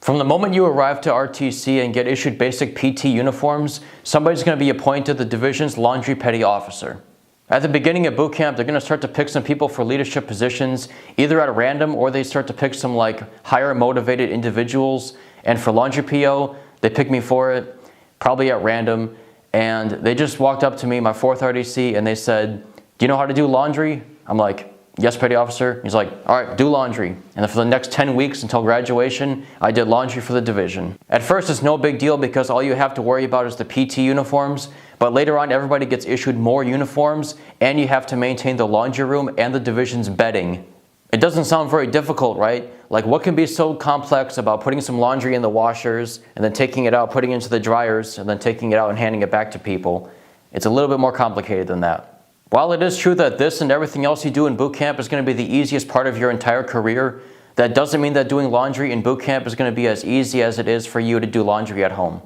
From the moment you arrive to RTC and get issued basic PT uniforms, somebody's going to be appointed the division's laundry petty officer. At the beginning of boot camp, they're going to start to pick some people for leadership positions, either at random or they start to pick some higher motivated individuals. And for laundry PO, they picked me for it, probably at random. And they just walked up to me, my 4th RDC, and they said, "Do you know how to do laundry?" I'm like, "Yes, petty officer." He's like, "All right, do laundry." And then for the next 10 weeks until graduation, I did laundry for the division. At first, it's no big deal because all you have to worry about is the PT uniforms. But later on, everybody gets issued more uniforms, and you have to maintain the laundry room and the division's bedding. It doesn't sound very difficult, right? Like, what can be so complex about putting some laundry in the washers and then taking it out, putting it into the dryers, and then taking it out and handing it back to people? It's a little bit more complicated than that. While it is true that this and everything else you do in boot camp is going to be the easiest part of your entire career, that doesn't mean that doing laundry in boot camp is going to be as easy as it is for you to do laundry at home.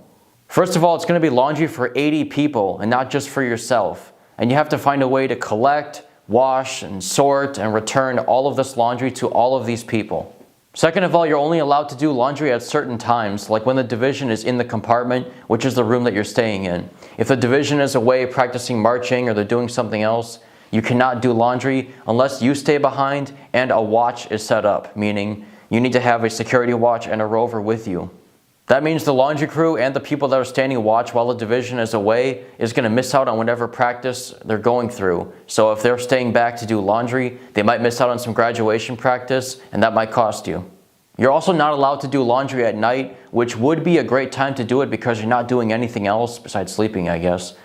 First of all, it's going to be laundry for 80 people and not just for yourself. And you have to find a way to collect, wash, and sort and return all of this laundry to all of these people. Second of all, you're only allowed to do laundry at certain times, like when the division is in the compartment, which is the room that you're staying in. If the division is away practicing marching or they're doing something else, you cannot do laundry unless you stay behind and a watch is set up, meaning you need to have a security watch and a rover with you. That means the laundry crew and the people that are standing watch while the division is away is going to miss out on whatever practice they're going through. So if they're staying back to do laundry, they might miss out on some graduation practice, and that might cost you. You're also not allowed to do laundry at night, which would be a great time to do it because you're not doing anything else besides sleeping, I guess.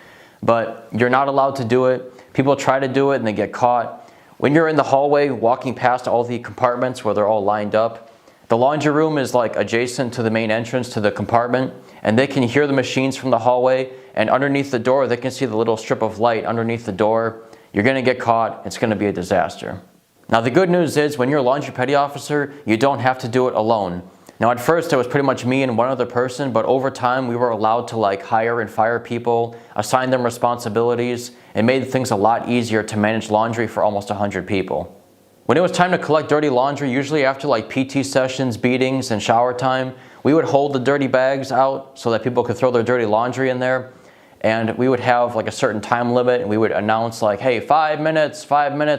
But you're not allowed to do it. People try to do it and they get caught. When you're in the hallway walking past all the compartments where they're all lined up, the laundry room is adjacent to the main entrance to the compartment, and they can hear the machines from the hallway, and underneath the door they can see the little strip of light underneath the door. You're going to get caught. It's going to be a disaster. Now the good news is when you're a laundry petty officer, you don't have to do it alone. Now at first it was pretty much me and one other person, but over time we were allowed to hire and fire people, assign them responsibilities, and made things a lot easier to manage laundry for almost 100 people. When it was time to collect dirty laundry, usually after PT sessions, beatings, and shower time, we would hold the dirty bags out so that people could throw their dirty laundry in there. And we would have a certain time limit, and we would announce hey, 5 minutes,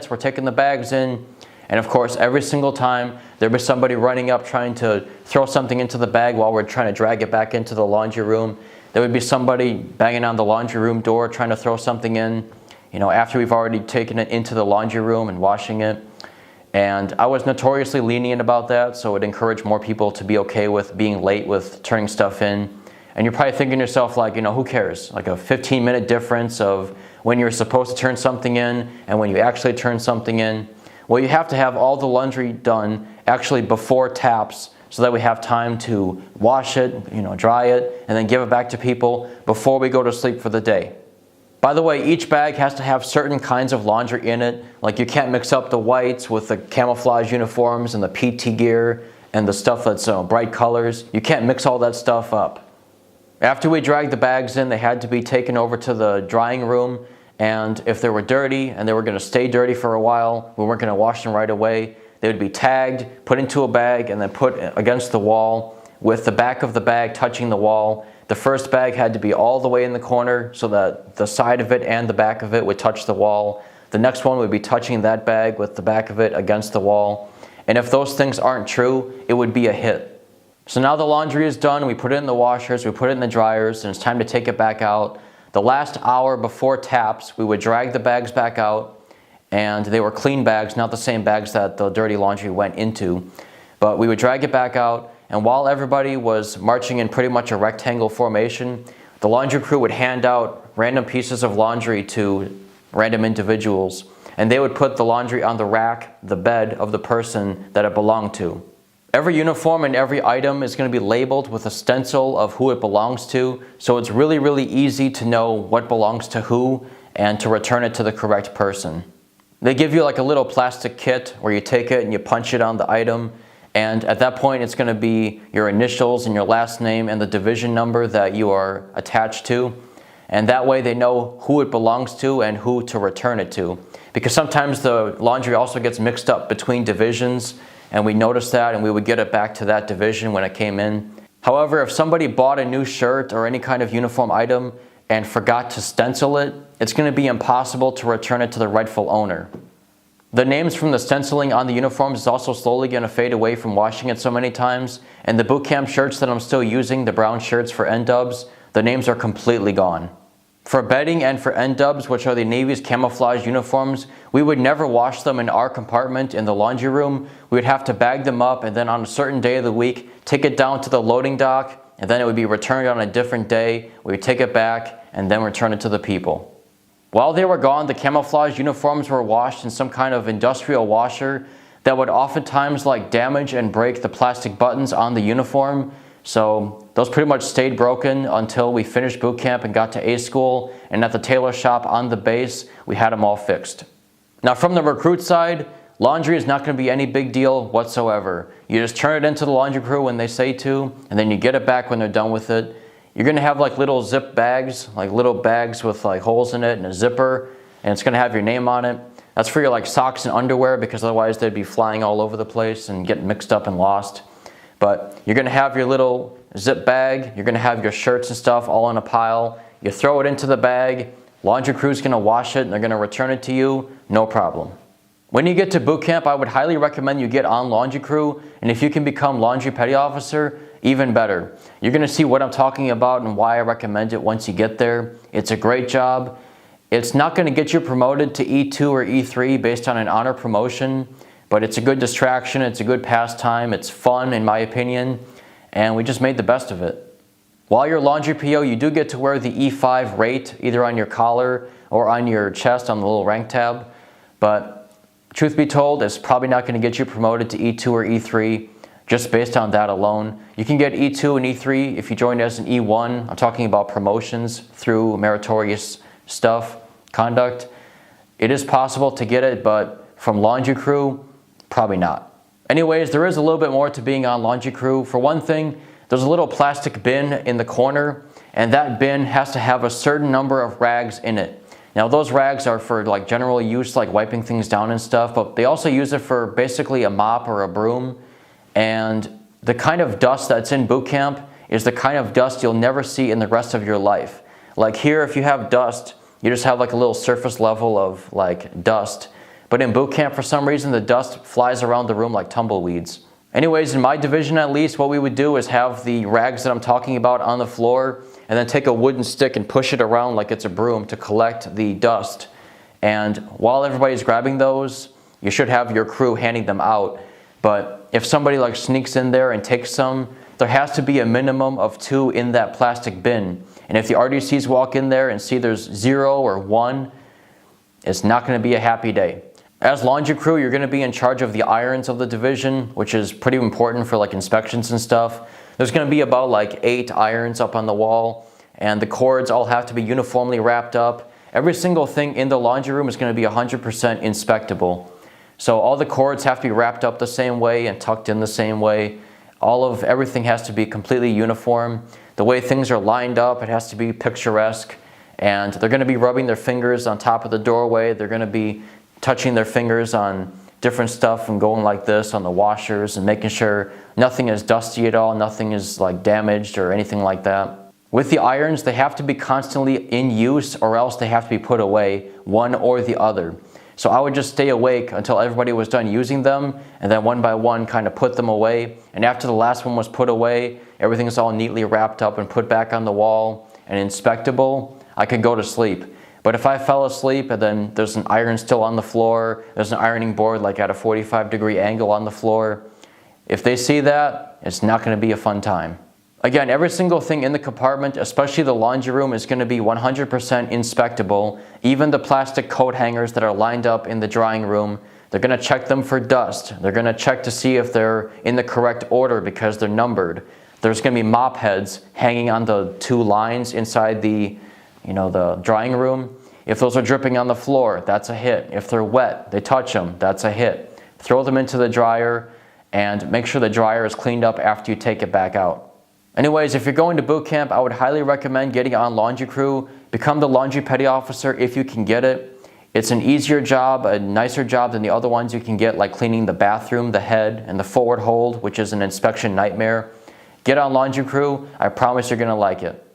we're taking the bags in. And of course, every single time, there'd be somebody running up trying to throw something into the bag while we're trying to drag it back into the laundry room. There would be somebody banging on the laundry room door trying to throw something in, after we've already taken it into the laundry room and washing it. And I was notoriously lenient about that, so it encouraged more people to be okay with being late with turning stuff in. And you're probably thinking to yourself, who cares? A 15-minute difference of when you're supposed to turn something in and when you actually turn something in. Well, you have to have all the laundry done actually before taps so that we have time to wash it, dry it, and then give it back to people before we go to sleep for the day. By the way, each bag has to have certain kinds of laundry in it. You can't mix up the whites with the camouflage uniforms and the PT gear and the stuff that's bright colors. You can't mix all that stuff up. After we dragged the bags in, they had to be taken over to the drying room. And if they were dirty and they were going to stay dirty for a while, we weren't going to wash them right away. They would be tagged, put into a bag, and then put against the wall with the back of the bag touching the wall. The first bag had to be all the way in the corner so that the side of it and the back of it would touch the wall. The next one would be touching that bag with the back of it against the wall. And if those things aren't true, it would be a hit. So now the laundry is done. We put it in the washers, we put it in the dryers, and it's time to take it back out. The last hour before taps, we would drag the bags back out, and they were clean bags, not the same bags that the dirty laundry went into. But we would drag it back out, and while everybody was marching in pretty much a rectangle formation, the laundry crew would hand out random pieces of laundry to random individuals, and they would put the laundry on the rack, the bed of the person that it belonged to. Every uniform and every item is going to be labeled with a stencil of who it belongs to, so it's really, really easy to know what belongs to who and to return it to the correct person. They give you a little plastic kit where you take it and you punch it on the item, and at that point it's going to be your initials and your last name and the division number that you are attached to. And that way they know who it belongs to and who to return it to. Because sometimes the laundry also gets mixed up between divisions, and we noticed that and we would get it back to that division when it came in. However, if somebody bought a new shirt or any kind of uniform item and forgot to stencil it, it's going to be impossible to return it to the rightful owner. The names from the stenciling on the uniforms is also slowly going to fade away from washing it so many times, and the boot camp shirts that I'm still using, the brown shirts for N-dubs, the names are completely gone. For bedding and for N-dubs, which are the Navy's camouflage uniforms, we would never wash them in our compartment in the laundry room. We would have to bag them up and then on a certain day of the week, take it down to the loading dock, and then it would be returned on a different day. We would take it back and then return it to the people. While they were gone, the camouflage uniforms were washed in some kind of industrial washer that would oftentimes damage and break the plastic buttons on the uniform. So those pretty much stayed broken until we finished boot camp and got to A school, and at the tailor shop on the base, we had them all fixed. Now from the recruit side, laundry is not going to be any big deal whatsoever. You just turn it into the laundry crew when they say to, and then you get it back when they're done with it. You're going to have little zip bags, little bags with holes in it and a zipper, and it's going to have your name on it. That's for your socks and underwear, because otherwise they'd be flying all over the place and get mixed up and lost. But you're going to have your little zip bag, you're going to have your shirts and stuff all in a pile. You throw it into the bag, laundry crew's going to wash it and they're going to return it to you, no problem. When you get to boot camp, I would highly recommend you get on laundry crew, and if you can become laundry petty officer, even better. You're going to see what I'm talking about and why I recommend it once you get there. It's a great job. It's not going to get you promoted to E2 or E3 based on an honor promotion, but it's a good distraction, it's a good pastime, it's fun in my opinion, and we just made the best of it. While you're laundry PO, you do get to wear the E5 rate either on your collar or on your chest on the little rank tab, but truth be told, it's probably not going to get you promoted to E2 or E3 just based on that alone. You can get E2 and E3 if you join as an E1. I'm talking about promotions through meritorious conduct. It is possible to get it, but from laundry crew, probably not. Anyways, there is a little bit more to being on laundry crew. For one thing, there's a little plastic bin in the corner, and that bin has to have a certain number of rags in it. Now those rags are for general use, wiping things down and stuff, but they also use it for basically a mop or a broom. And the kind of dust that's in boot camp is the kind of dust you'll never see in the rest of your life. Here, if you have dust, you just have a little surface level of dust. But in boot camp, for some reason, the dust flies around the room like tumbleweeds. Anyways, in my division at least, what we would do is have the rags that I'm talking about on the floor and then take a wooden stick and push it around like it's a broom to collect the dust. And while everybody's grabbing those, you should have your crew handing them out. But if somebody sneaks in there and takes some, there has to be a minimum of 2 in that plastic bin. And if the RDCs walk in there and see there's 0 or 1, it's not going to be a happy day. As laundry crew, you're going to be in charge of the irons of the division, which is pretty important for inspections and stuff. There's going to be about 8 irons up on the wall, and the cords all have to be uniformly wrapped up. Every single thing in the laundry room is going to be 100% inspectable. So all the cords have to be wrapped up the same way and tucked in the same way. Everything has to be completely uniform. The way things are lined up, it has to be picturesque. And they're going to be rubbing their fingers on top of the doorway. They're going to be touching their fingers on different stuff and going like this on the washers and making sure nothing is dusty at all, nothing is damaged or anything like that. With the irons, they have to be constantly in use or else they have to be put away, one or the other. So I would just stay awake until everybody was done using them, and then one by one kind of put them away. And after the last one was put away, everything's all neatly wrapped up and put back on the wall and inspectable, I could go to sleep. But if I fell asleep and then there's an iron still on the floor, there's an ironing board at a 45-degree angle on the floor, if they see that, it's not going to be a fun time. Again, every single thing in the compartment, especially the laundry room, is going to be 100% inspectable. Even the plastic coat hangers that are lined up in the drying room, they're going to check them for dust. They're going to check to see if they're in the correct order because they're numbered. There's going to be mop heads hanging on the 2 lines inside the drying room. If those are dripping on the floor, that's a hit. If they're wet, they touch them, that's a hit. Throw them into the dryer and make sure the dryer is cleaned up after you take it back out. Anyways, if you're going to boot camp, I would highly recommend getting on laundry crew. Become the laundry petty officer if you can get it. It's an easier job, a nicer job than the other ones you can get, like cleaning the bathroom, the head, and the forward hold, which is an inspection nightmare. Get on laundry crew. I promise you're going to like it.